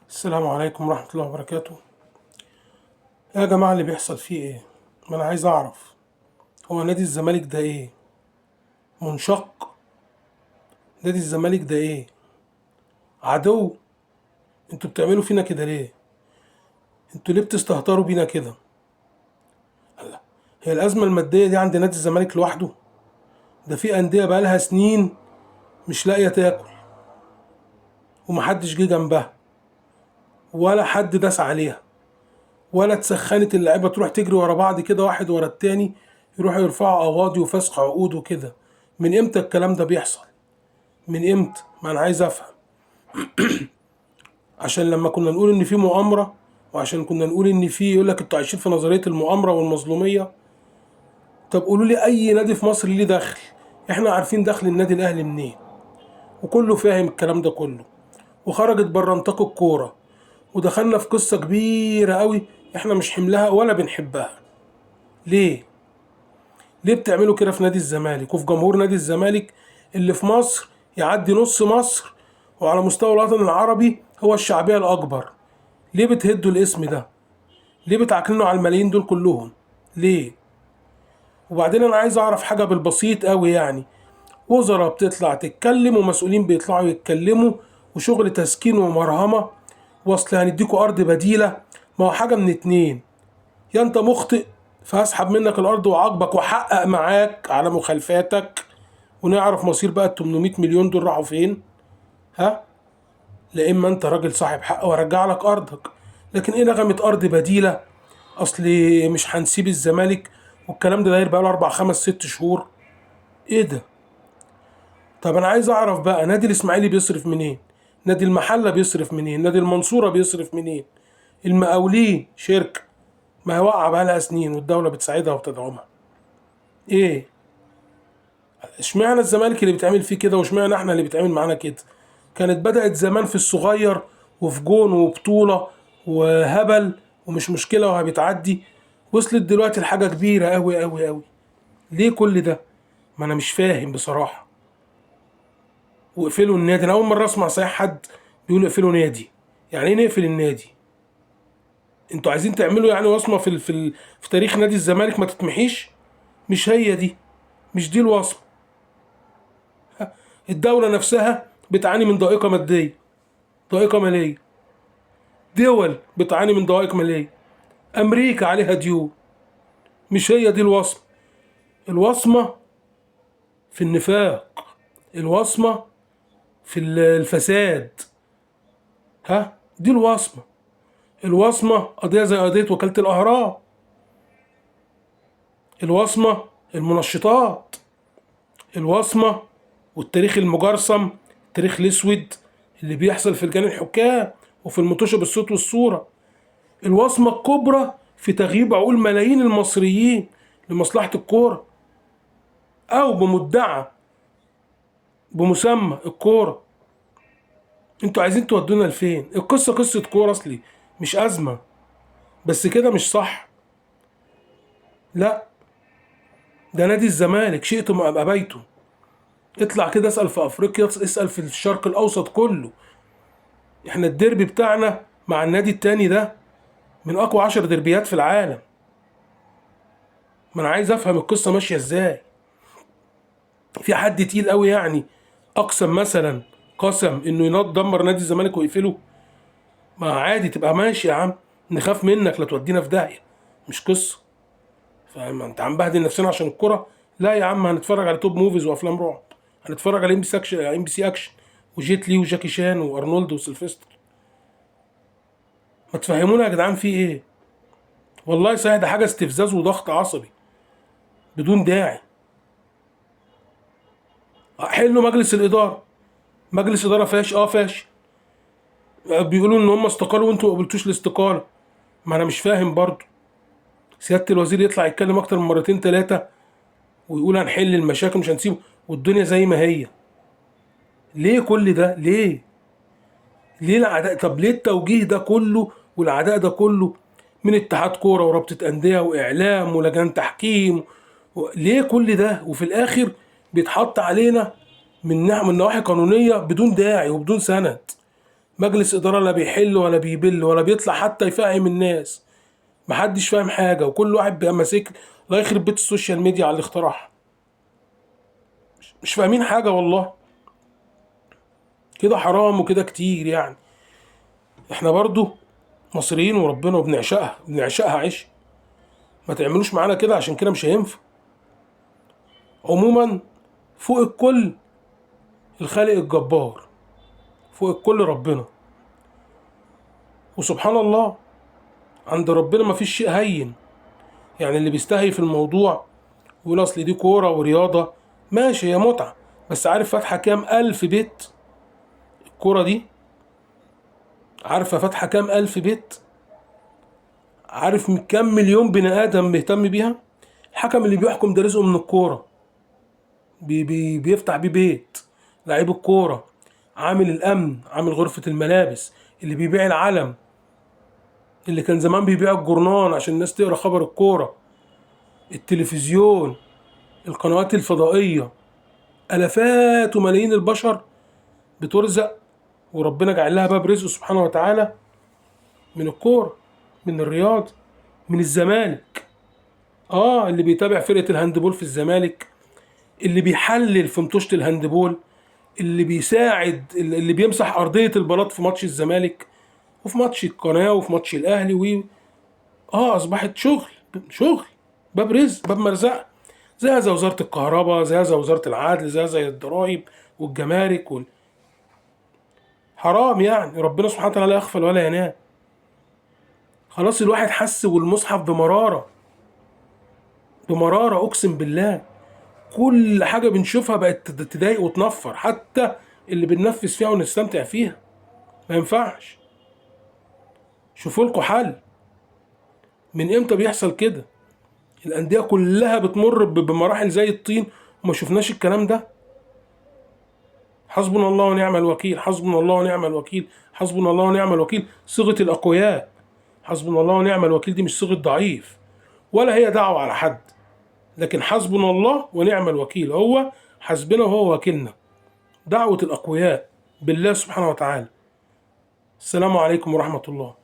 السلام عليكم ورحمة الله وبركاته. يا جماعة اللي بيحصل فيه ايه؟ ما انا عايز اعرف، هو نادي الزمالك ده ايه؟ منشق؟ نادي الزمالك ده ايه؟ عدو؟ انتوا بتعملوا فينا كده ليه؟ انتوا ليه بتستهتروا بينا كده؟ هي الأزمة المادية دي عند نادي الزمالك لوحده؟ ده في أندية بقالها سنين مش لاقية تاكل ومحدش جه جنبها، ولا حد داس عليها، ولا اتسخنت اللعيبة تروح تجري ورا بعض كده واحد ورا التاني، يروحوا يرفعوا قواضي وفسخ عقود وكده. من امتى الكلام ده بيحصل؟ من امتى؟ ما انا عايز افهم. عشان لما كنا نقول ان في مؤامره، وعشان كنا نقول ان في، يقول لك انتوا عايشين في نظريه المؤامره والمظلوميه. طب قولوا لي اي نادي في مصر ليه دخل؟ احنا عارفين دخل النادي الاهلي منين، وكله فاهم الكلام ده كله. وخرجت بره نطاق الكوره، ودخلنا في قصه كبيره قوي احنا مش حملها ولا بنحبها. ليه؟ ليه بتعملوا كده في نادي الزمالك وفي جمهور نادي الزمالك اللي في مصر يعدي نص مصر، وعلى مستوى الوطن العربي هو الشعبية الأكبر؟ ليه بتهدوا الاسم ده؟ ليه بتعكننوا على الملايين دول كلهم؟ ليه؟ وبعدين أنا عايز أعرف حاجة بالبسيط أوي يعني. وزراء بتطلع تتكلم ومسؤولين بيطلعوا يتكلموا، وشغل تسكين ومرهمة، واصل هنديكوا أرض بديلة. ما هو حاجة من اتنين: يا أنت مخطئ فهسحب منك الأرض وأعاقبك وأحقق معاك على مخالفاتك، ونعرف مصير بقى ال 800 مليون دول راحوا فين. ها؟ لا اما انت راجل صاحب حق وارجع لك ارضك. لكن ايه نغمة ارض بديلة؟ اصل مش هنسيب الزمالك، والكلام ده داير بقى له 4 5 6 شهور. ايه ده؟ طب انا عايز اعرف بقى، نادي الاسماعيلي بيصرف منين؟ نادي المحلة بيصرف منين؟ نادي المنصورة بيصرف منين؟ المقاولين شركة ما هي واقعة بقى لها سنين والدولة بتساعدها وبتدعمها. ايه؟ اشمعنى الزمالك اللي بيتعمل فيه كده، واشمعنى احنا اللي بيتعمل معانا كده؟ كانت بدأت زمان في الصغير، وفي جون وبطولة وهبل ومش مشكلة وهبتعدي، وصلت دلوقتي لحاجة كبيرة أوي أوي أوي. ليه كل ده؟ ما أنا مش فاهم بصراحة. واقفلوا النادي، أنا أول مرة أسمع صحيح حد بيقول اقفلوا نادي. يعني إيه نقفل النادي؟ أنتوا عايزين تعملوا يعني وصمة في تاريخ نادي الزمالك ما تتمحيش؟ مش هي دي، مش دي الوصمة. الدولة نفسها بتعاني من ضائقة مادية، ضائقة مالية. دول بتعاني من ضوائق مالية. أمريكا عليها ديون. مش هي دي الوصمة. الوصمة في النفاق، الوصمة في الفساد. ها؟ دي الوصمة. الوصمة قضية زي قضية وكالة الأهرام. الوصمة المنشطات. الوصمة والتاريخ المجرثم، التاريخ الأسود اللي بيحصل في لجان الحكام وفي المطوشة بالصوت والصورة. الوصمة الكبرى في تغييب عقول ملايين المصريين لمصلحة الكورة، أو بمدعى بمسمى الكورة. انتوا عايزين تودونا لفين؟ القصة قصة كورة أصلي، مش أزمة. بس كده مش صح. لا، ده نادي الزمالك شئتم أم أبيتم. اطلع كده اسأل في أفريقيا، اسأل في الشرق الأوسط كله. احنا الديربي بتاعنا مع النادي التاني ده من أقوى 10 ديربيات في العالم. ما أنا عايز أفهم القصة ماشية إزاي. في حد تقيل قوي يعني اقسم مثلا، قسم انه يدمر نادي الزمالك ويقفله؟ ما عادي تبقى ماشي يا عم، نخاف منك لا تودينا في داهيه. مش قصه. فاهم انت عم بهدل نفسنا عشان الكره؟ لا يا عم، هنتفرج على توب موفيز وافلام رعب. هنتفرج على ام بي سي اكشن، ام بي سي اكشن، وجيت لي وجاكي شان وارنولد وسيلفستر. ما تفهمونا يا جدعان في ايه؟ والله صحيح ده حاجه استفزاز وضغط عصبي بدون داعي. حلوا مجلس الاداره. مجلس اداره فاشل، فاشل. بيقولوا ان هم استقالوا وانتوا ما قبلتوش الاستقاله. ما انا مش فاهم برضو. سياده الوزير يطلع يتكلم اكتر من مرتين ثلاثه ويقول هنحل المشاكل مش هنسيبه، والدنيا زي ما هي. ليه كل ده؟ ليه؟ ليه العداء؟ طب ليه التوجيه ده كله والعداء ده كله من اتحاد كوره ورابطه انديه واعلام ولجان تحكيم؟ ليه كل ده وفي الاخر بيتحط علينا من نواحي قانونيه بدون داعي وبدون سند؟ مجلس إدارة لا بيحل ولا بيبل ولا بيطلع حتى يفهم الناس. محدش فاهم حاجة، وكل واحد بقى ماسك. الله يخرب بيت السوشيال ميديا على اللي اخترعها. مش فاهمين حاجة والله. كده حرام وكده كتير يعني. احنا برضو مصريين وربنا، وبنعشقها عيش. ما تعملوش معانا كده، عشان كده مش هينفع. عموما، فوق الكل الخالق الجبار، فوق الكل ربنا. وسبحان الله، عند ربنا ما فيش شيء هين. يعني اللي بيستهي في الموضوع ويقول اصل دي كورة ورياضة، ماشي، هي متعة. بس عارف فاتحة كام ألف بيت الكورة دي؟ عارفة فاتحة كام ألف بيت؟ عارف كام مليون بني آدم مهتم بيها؟ الحكم اللي بيحكم ده رزقه من الكورة. بيفتح بيه بيت. لعيب الكورة، عامل الأمن، عامل غرفة الملابس، اللي بيبيع العلم، اللي كان زمان بيبيع الجورنان عشان الناس تقرا خبر الكورة، التلفزيون، القنوات الفضائية. آلافات وملايين البشر بترزق، وربنا جعل لها باب رزق سبحانه وتعالى من الكورة، من الرياض، من الزمالك. اللي بيتابع فرقة الهاندبول في الزمالك، اللي بيحلل في مطوشة الهاندبول، اللي بيساعد، اللي بيمسح أرضية البلاط في ماتش الزمالك، وفي ماتش القناة، وفي ماتش الأهلي أصبحت شغل، باب رزق، باب مرزقة. زي وزارة الكهرباء، زي وزارة العدل، زي الضرايب والجمارك حرام يعني. ربنا سبحانه وتعالى لا يغفل ولا ينام. خلاص الواحد حس والمصحف بمرارة، بمرارة أقسم بالله. كل حاجة بنشوفها بقت تضايق وتنفر، حتى اللي بننفذ فيها ونستمتع فيها. ما ينفعش. شوفوا لكم حل. من امتى بيحصل كده؟ الأندية كلها بتمر بمراحل زي الطين، وما شفناش الكلام ده. حسبنا الله ونعم الوكيل، حسبنا الله ونعم الوكيل، حسبنا الله ونعم الوكيل، صيغة الأقوياء. حسبنا الله ونعم الوكيل دي مش صيغة ضعيف، ولا هي دعوة على حد. لكن حسبنا الله ونعم الوكيل، هو حسبنا وهو وكيلنا. دعوة الأقوياء بالله سبحانه وتعالى. السلام عليكم ورحمة الله.